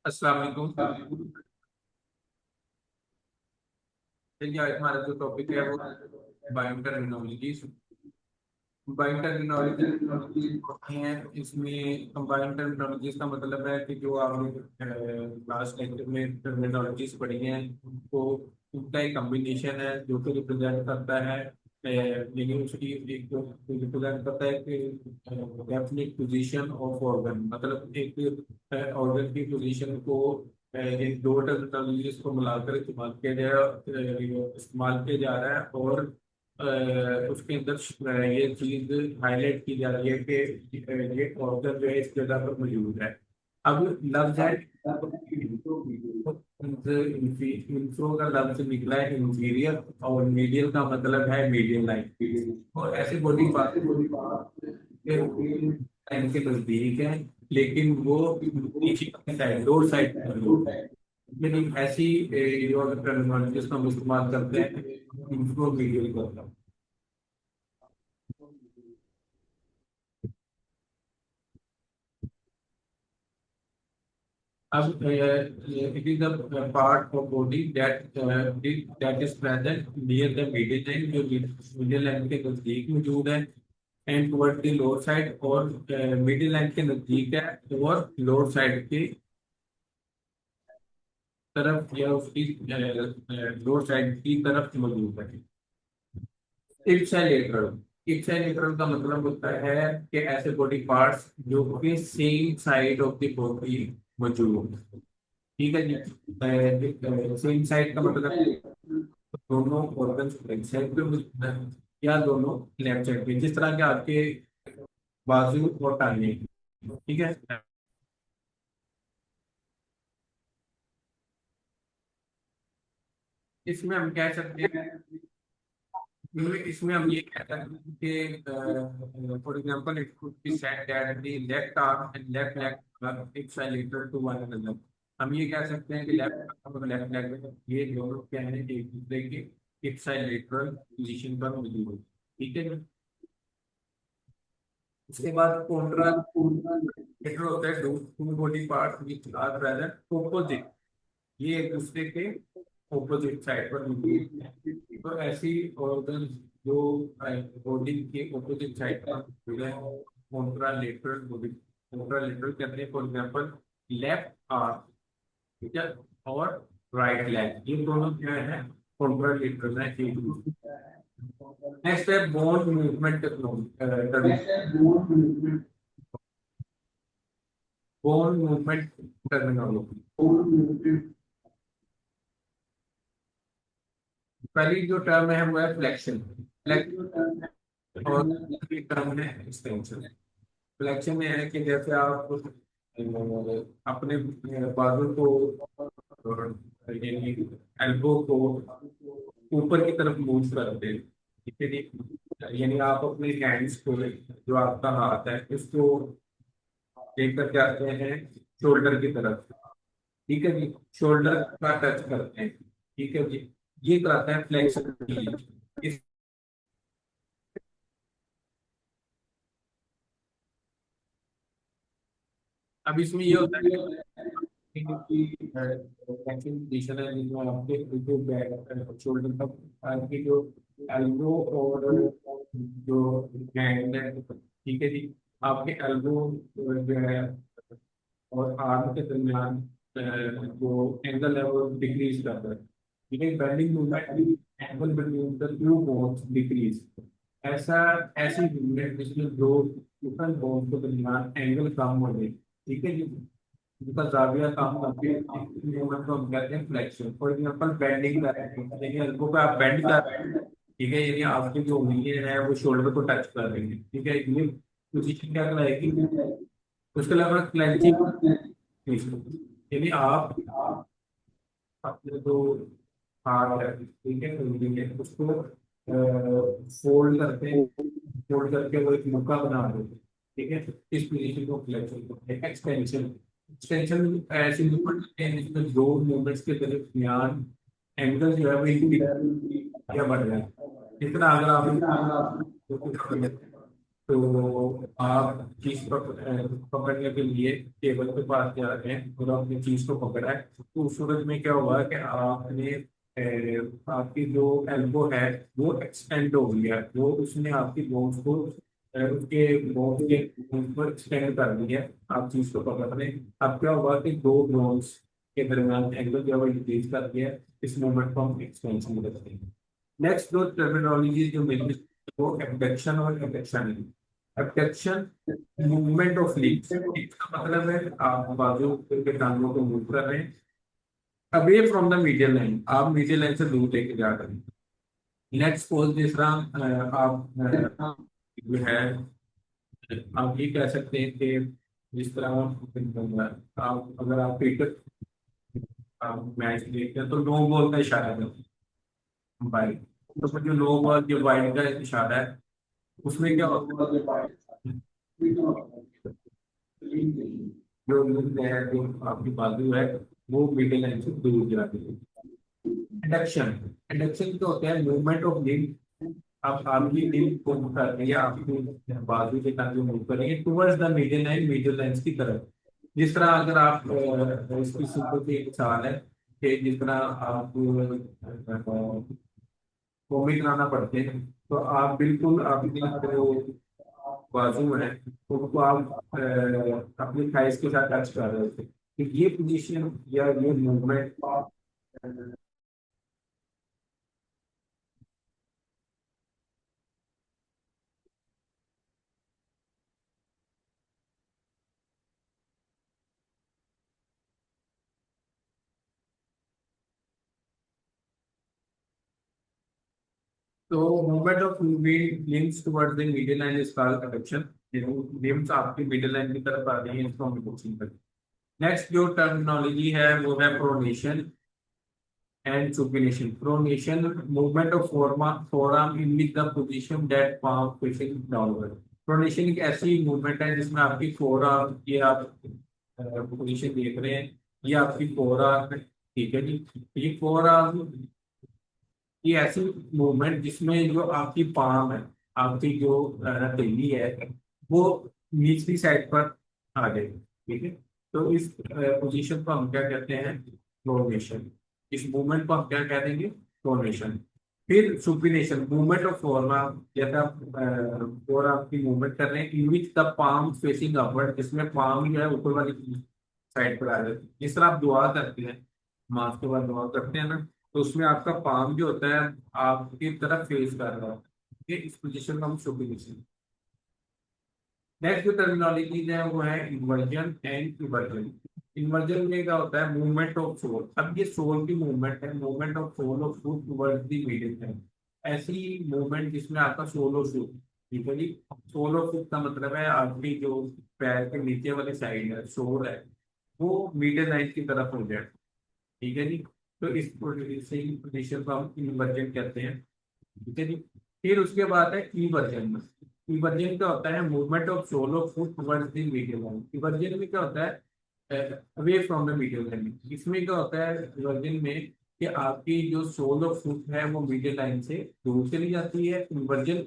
अस्सलाम वालेकुम। देखिए आज हमारा जो टॉपिक है वो बायोटेक्नोलॉजी। बायोटेक्नोलॉजी होती हैं, इसमें कंबाइंड टर्मिनोलॉजीज का मतलब है कि जो आपने लास्ट लेक्चर में टर्मिनोलॉजीज पढ़ी हैं वो उनका एक कम्बिनेशन है जो कि रिप्रेजेंट करता है लेकिन उसकी एक रिप्रेजेंट करता है कि डेफिनेट पोजीशन ऑफ ऑर्गन, मतलब एक ऑर्गन की पोजीशन को इन दो टर्मिनोलॉजीज को मिलाकर इस्तेमाल किया जा रहा है। और उसके अंदर ये चीज हाईलाइट की जा रही है कि ये ऑर्गन जो है इस जगह पर मौजूद है। अब लफ्ज है इंफ्रो का लफ्ज निकला है इंफीरियर, और मीडियल का मतलब है मीडियल लाइन। और ऐसे बॉडी पार्ट लाइन के नजदीक है, लेकिन वो नीचे की साइड रोड साइड लेकिन ऐसी जो टर्मिनोलॉजीज का हम इस्तेमाल करते हैं इंफ्रो मीडियल का। अब it is a part of body that is present near the medial line, जो medial line के नजदीक मौजूद है, and toward the lower side, और मिडिल लाइन के नजदीक है और लोअर साइड की तरफ या उसकी लोअर साइड की तरफ मौजूद है। इप्सिलेटरल इप्सिलेटरल का मतलब होता है कि ऐसे बॉडी पार्ट्स जो कि same side of the body मौजूद हो। ठीक है जी। सेम साइड का मतलब दोनों ऑर्गन्स राइट साइड पे मौजूद है या दोनों लेफ्ट साइड पे, जिस तरह के आपके बाजू और टांगे। ठीक है। इसमें हम कह सकते हैं, इसमें हम ये कह सकते हैं कि for example it could be said that the left arm and left leg equilateral to one another. हम ये कह सकते हैं कि लेफ्ट आर्म और लेफ्ट लेग ये दोनों क्या है, एक दूसरे के इक्विलेटरल पोजीशन पर मौजूद है। ठीक है। उसके बाद कॉन्ट्रा लेटर होता है to body part which are present opposite, ये एक दूसरे के ऑपोजिट साइड पर मौजूद है। तो ऐसी ऑर्गन जो बॉडी के ऑपोजिट साइड पर मौजूद है Contra lateral body, Contra lateral कहते हैं। फॉर एग्जांपल लेफ्ट आर्म, ठीक है, और राइट लेग, ये दोनों क्या है कॉन्ट्रा लेटरल है। नेक्स्ट है bone movement technology, bone movement terminology. पहली जो टर्म है वो है फ्लेक्शन। फ्लेक्शन और दूसरी टर्म है एक्सटेंशन। फ्लेक्शन में है कि जैसे आप अपने बाजू को यानी एल्बो को ऊपर की तरफ मूव करते हैं। ठीक है जी। यानी आप अपने हैंड्स को, जो आपका हाथ है, उसको लेकर के आते हैं शोल्डर की तरफ। ठीक है जी। शोल्डर का टच करते हैं। ठीक है जी। ये कराता है फ्लेक्शन। इस अब इसमें ये होता है फ्लेक्शन पोजीशन है जिसमें आपके जो बैक शोल्डर का आपकी जो एल्बो और जो हैंड है, ठीक है जी, आपके एल्बो जो है और आर्म के दरमियान जो एंगल है वो डिक्रीज करता है। ठीक है। Bending movement angle between the two bones decrease. ऐसा ऐसी मूवमेंट जिसमें दो डिफरेंट बोन्स के दरमियान एंगल कम हो जाए। ठीक है जी। उनका जाविया कम करके मूवमेंट को हम कहते हैं फ्लेक्शन। फॉर एग्जांपल बेंडिंग कर रहे हैं, देखिए एल्बो पे आप बेंड कर रहे हैं। ठीक है। यानी आपकी जो उंगलियां हैं वो शोल्डर को टच कर रही है। ठीक है। ये पोजीशन क्या कहलाएगी? उसके अलावा क्लेंचिंग। यदि आप अपने जो हाथ है, ठीक है, उंगली है, उसको फोल्ड करते हैं, फोल्ड करके वो एक मुक्का बना देते हैं। ठीक है। इस पोजीशन को फ्लेक्शन कहते हैं। एक्सटेंशन, एक्सटेंशन ऐसी मूवमेंट है जिसमें दो मूवमेंट्स के दरमियान एंगल जो है वो इंक्रीज या बढ़ रहा है। जितना अगर आप तो आप चीज पकड़ने के लिए टेबल के पास जा रहे हैं और आपने चीज को पकड़ा है, तो उस सूरत में क्या हुआ कि आपने आपकी जो एल्बो है वो एक्सटेंड हो गई है, वो उसने आपकी बोन्स को उसके बोन्स के बोन्स को एक्सटेंड कर दिया है। आप चीज को पकड़ रहे हैं, अब क्या हुआ कि दो बोन्स के दरमियान एंगल जो है वो इंक्रीज कर दिया है, इस मूवमेंट को हम एक्सपेंशन कहते हैं। नेक्स्ट दो टर्मिनोलॉजी जो मिलती है वो एबडक्शन और एबडक्शन है। एबडक्शन मूवमेंट ऑफ लिम्स, इसका मतलब है आप बाजू के टांगों को मूव कर रहे हैं away from the medial line, आप मीडियल लाइन से दूर लेके जा रहे हैं। लेट्स सपोज जिस तरह आप जो है आप ये कह सकते हैं कि जिस तरह आप अगर आप क्रिकेट मैच देखते हैं तो नो बॉल का इशारा करते हैं बाइक, तो फिर जो नो बॉल जो वाइड का इशारा है उसमें क्या होता है, जो लिंक है जो आपकी बाजू है वो मिडिल लाइन से दूर जाती है। इंडक्शन, इंडक्शन क्या होता है, मूवमेंट ऑफ लिंक। आप आपकी लिंक को कर रही है, आपकी बाजू के साथ जो मूव कर रही है towards the middle line, middle line की तरफ। जिस तरह अगर आप इसकी सिंपल सी एक सवाल है कि जिस तरह आप कॉमिक बनाना पड़ते हैं, तो आप बिल्कुल अपनी जो बाजू है उनको आप अपनी थाइस के साथ टच कर रहे थे, तो ये पोजीशन या ये मूवमेंट। तो movement of limbs towards the middle line is called adduction. Limbs आपकी मिडिल लाइन की तरफ आ रही है, इसको हम एडक्शन करते हैं। नेक्स्ट जो टर्मिनोलॉजी है वो है pronation and supination. Pronation, movement of forearm in the position that palm facing downward. Pronation एक ऐसी मूवमेंट है जिसमें आपकी फोरआर्म, ये आप पोजीशन देख रहे हैं, ये आपकी फोरआर्म है, ठीक है जी। ये फोरआर्म, ये ऐसी मूवमेंट जिसमें जो आपकी पाम है, आपकी जो हथेली है वो निचली साइड पर आ गई, ठीक है। तो इस पोजीशन को हम क्या कहते हैं, प्रोनेशन। इस मूवमेंट को हम क्या कह देंगे, प्रोनेशन। फिर सुपिनेशन, मूवमेंट ऑफ फोरआर्म, जैसे आप फोरआर्म की मूवमेंट कर रहे हैं in which the palm facing upward, जिसमें पाम जो है ऊपर वाली साइड पर आ जाती है। जिस तरह आप दुआ करते हैं, नमाज के बाद दुआ करते हैं ना, तो उसमें आपका पाम जो होता है आपकी तरफ फेस कर रहा है, ठीक है। इस पोजीशन को हम सुपिनेशन। नेक्स्ट जो टर्मिनोलॉजी है वो है इन्वर्जन एंड इवर्जन। इन्वर्जन में क्या होता है, मूवमेंट ऑफ सोल। अब ये सोल की मूवमेंट है, movement of sole of foot towards the middle है। ऐसी मूवमेंट जिसमें आपका सोल ऑफ फूट, ठीक है जी। सोल ऑफ फूट का मतलब है आपकी जो पैर के नीचे वाली साइड है, सोल है, वो मिडिल लाइन की तरफ हो जाए, ठीक है जी। तो इस पोजीशन को हम इन्वर्जन कहते हैं, ठीक है जी। फिर उसके बाद है इवर्जन। इवर्जन क्या होता है, movement of solo foot towards the medial line. Eversion में क्या होता है, away from the medial line. इसमें क्या होता है इवर्जन में कि आपकी जो सोल ऑफ फुट है वो मीडियल लाइन से दूर चली जाती है। इन्वर्जन,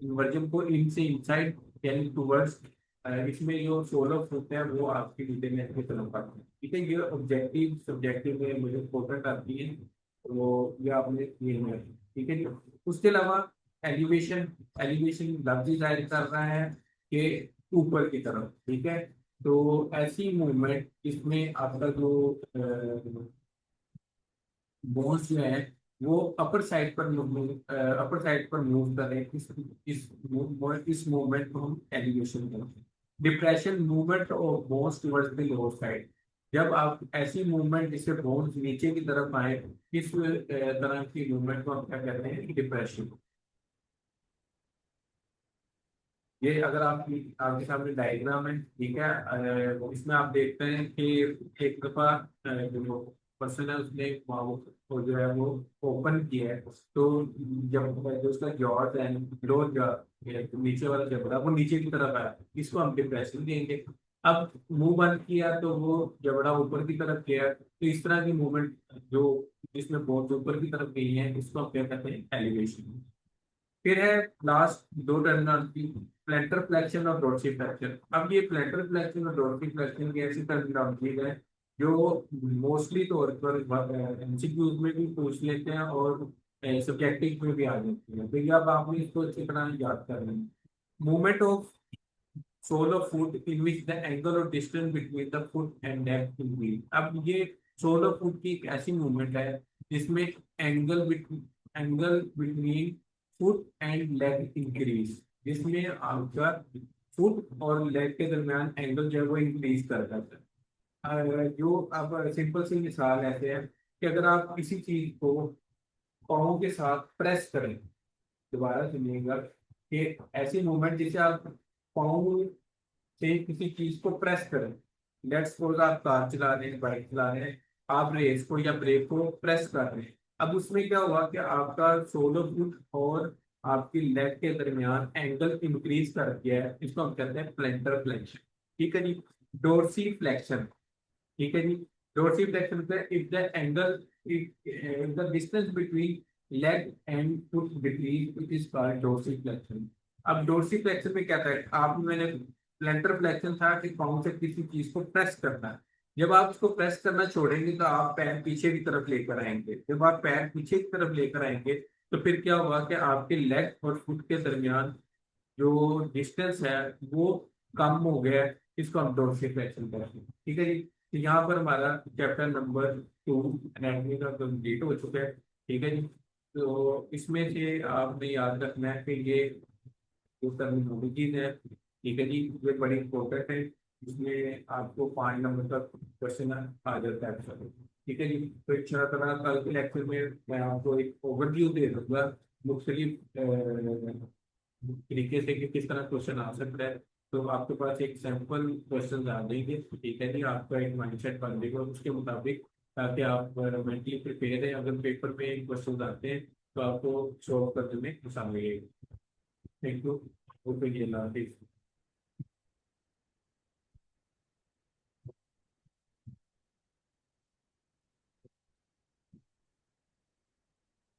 इन्वर्जन को इन से इनसाइड यानी टुवर्ड्स, इसमें जो सोल ऑफ फुट है वो आपकी मीडियल लाइन की तरफ आती है, ठीक है। ये ऑब्जेक्टिव सब्जेक्टिव में मुझे इंपॉर्टेंट आती है, तो ये आपने ये है, ठीक है जी। उसके अलावा एलिवेशन, एलिवेशन लफ्ज जाहिर कर रहा है कि ऊपर की तरफ, ठीक है। तो ऐसी मूवमेंट इसमें आपका जो बोन्स जो है वो अपर साइड पर अपर साइड पर मूव कर रहे हैं, इस मूवमेंट को हम एलिवेशन करते हैं। Depression, movement of bones towards the lower side. जब आप ऐसी मूवमेंट जिससे बोन्स नीचे की तरफ आए, इस तरह की मूवमेंट को हम क्या कहते हैं, डिप्रेशन। ये अगर आप आपके सामने डायग्राम है, ठीक है, इसमें आप देखते हैं कि एक दफा जो पर्सन है उसने वो जो है वो ओपन किया है, तो जब जो उसका जॉर्ज है, लोअर जॉ, नीचे वाला जबड़ा वो नीचे की तरफ आया, इसको हम डिप्रेशन देंगे। अब मुंह बंद किया तो वो जबड़ा ऊपर की तरफ गया, तो इस तरह की मूवमेंट जो जिसमें बहुत ऊपर की तरफ गई है इसको हम क्या कहते हैं, एलिवेशन। फिर है लास्ट दो टर्मिनोलॉजी, प्लैंटर फ्लेक्शन और डॉर्सी फ्लेक्शन। अब ये प्लैंटर फ्लेक्शन और डॉर्सी फ्लेक्शन की ऐसी टर्मिनोलॉजी है जो मोस्टली तौर पर एमसीक्यूज में भी पूछ लेते हैं और सब्जेक्टिव में भी आ जाती है। तो ये अब आपने इसको अच्छी तरह याद करना है। Movement of sole of foot in which the angle और distance between the foot and leg increase. अब ये सोल ऑफ फुट की एक ऐसी मूवमेंट है जिसमें angle between foot and leg increase, जिसमें आपका फुट और लेग के दरमियान एंगल जो है वो इंक्रीज करता है। जो अब सिंपल सी मिसाल ऐसे है कि अगर आप किसी चीज को पाँव के साथ प्रेस करें, दोबारा सुनिएगा, कि ऐसी मूवमेंट जिसे आप पाँव से किसी चीज को प्रेस करें। लेट्स सपोज आप कार चला रहे हैं, बाइक चला रहे हैं, आप रेस को या ब्रेक को प्रेस कर रहे हैं। अब उसमें क्या हुआ कि आपका सोलर फुट और आपकी लेग के दरमियान एंगल इंक्रीज कर दिया है, इसको हम कहते हैं प्लेंटर फ्लेक्शन। ठीक है जी। डोर्सी फ्लेक्शन, ठीक है जी। डोर्सी फ्लेक्शन पे if the angle, if the distance between leg and foot decrease, it is called dorsi flexion. अब डोर्सी फ्लेक्शन में क्या था, आप मैंने प्लेंटर फ्लेक्शन था कि पाँव से किसी चीज को प्रेस करना है। जब आप उसको प्रेस करना छोड़ेंगे तो आप पैर पीछे की तरफ लेकर आएंगे। जब आप पैर पीछे की तरफ लेकर आएंगे तो फिर क्या होगा कि आपके लेग और फुट के दरमियान जो डिस्टेंस है वो कम हो गया है। इसको हम डोर्सी फ्लेक्शन कहते हैं। ठीक है जी। तो यहाँ पर हमारा चैप्टर नंबर 2 एनाटॉमी का कंप्लीट हो चुका है। ठीक है जी। तो इसमें से आपने याद रखना है कि ये जो टर्मिनोलॉजीज है, ठीक है जी, ये बड़ी इंपॉर्टेंट है। इसमें आपको 5 नंबर का क्वेश्चन आ जाता है सर। ठीक है जी। तो इस तरह कल के लेक्चर में मैं आपको एक ओवरव्यू दे दूंगा मुख्तलिफ तरीके से कि किस तरह क्वेश्चन आ सकता है। तो आपके पास एक सैंपल क्वेश्चन आ जाएंगे, ठीक है जी, आपका एक माइंडसेट बन जाएगा उसके मुताबिक, ताकि आप मेंटली प्रिपेयर हैं। अगर पेपर में क्वेश्चन आते हैं तो आपको सॉल्व करने में आसानी रहेगी। Thank you. ओके जी, अल्लाह हाफिज़।